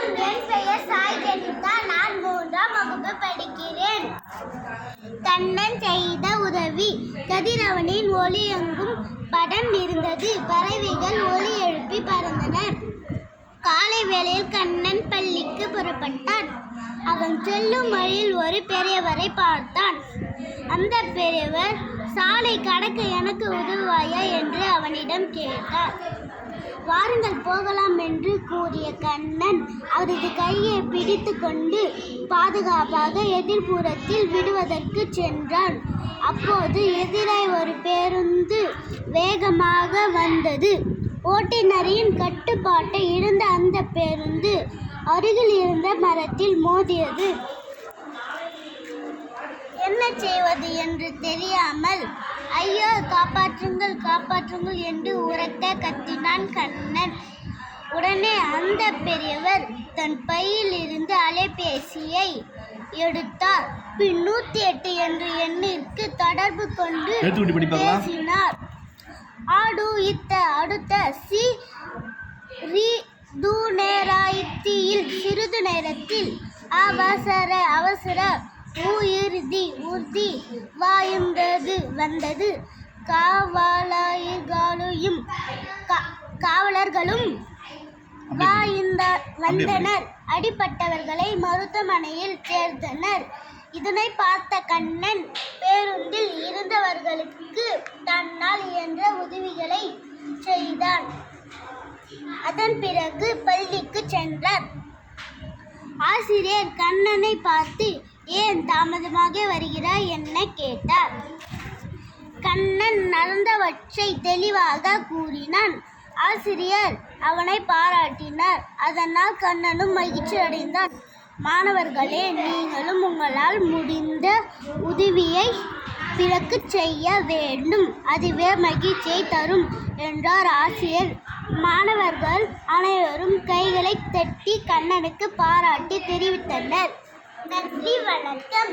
வணக்கம். என் பெயர் சாய் ஜெனிதா. நான் 3ஆம் வகுப்பு படிக்கிறேன். கண்ணன் செய்த உதவி. கதிரவனின் ஒளி எங்கும் படம் இருந்தது. பறவைகள் ஒலி எழுப்பி பறந்தனர். காலை வேளையில் கண்ணன் பள்ளிக்கு புறப்பட்டான். அவன் செல்லும் வழியில் ஒரு பெரியவரை பார்த்தான். அந்த பெரியவர், சாலை கடக்க எனக்கு உதவுவாயா என்று அவனிடம் கேட்டார். வாருங்கள் போகலாம் என்று கூறிய கண்ணன் அவரது கையை பிடித்து கொண்டு பாதுகாப்பாக எதிர்ப்புறத்தில் விடுவதற்கு சென்றான். அப்போது எதிராய் ஒரு பேருந்து வேகமாக வந்தது. ஓட்டுநரின் கட்டுப்பாட்டை இழந்த அந்த பேருந்து அருகில் இருந்த மரத்தில் மோதியது. என்ன செய்வது என்று தெரியாமல், ஐயோ காப்பாற்றுங்கள் காப்பாற்றுங்கள் என்று உரக்க கத்தினான் கண்ணன். உடனே அந்த பெரியவர் தன் பையில் இருந்து அலைபேசியை எடுத்தார். பின் 108 என்ற எண்ணிற்கு தொடர்பு கொண்டு பேசினார். ஆடு இத்த அடுத்த சி ரி து நேராயத்தியில் சிறிது நேரத்தில் அவசர ஊர்தி வாயுந்தது வந்தது. காவலர்களும் வந்தனர். அடிப்பட்டவர்களை மருத்துவமனையில் சேர்த்தனர். இதனை பார்த்த கண்ணன் பேருந்தில் இருந்தவர்களுக்கு தன்னால் இயன்ற உதவிகளை செய்தான். அதன் பிறகு பள்ளிக்கு சென்றார். ஆசிரியர் கண்ணனை பார்த்து, ஏன் தாமதமாக வருகிறாய் என கேட்டார். கண்ணன் நடந்தவற்றை தெளிவாக கூறினான். ஆசிரியர் அவனை பாராட்டினார். அதனால் கண்ணனும் மகிழ்ச்சி அடைந்தான். மாணவர்களே, நீங்களும் உங்களால் முடிந்த உதவியை பிறகு செய்ய வேண்டும். அதுவே மகிழ்ச்சியை தரும் என்றார் ஆசிரியர். மாணவர்கள் அனைவரும் கைகளை தட்டி கண்ணனுக்கு பாராட்டி தெரிவித்தனர். நன்றி, வணக்கம்.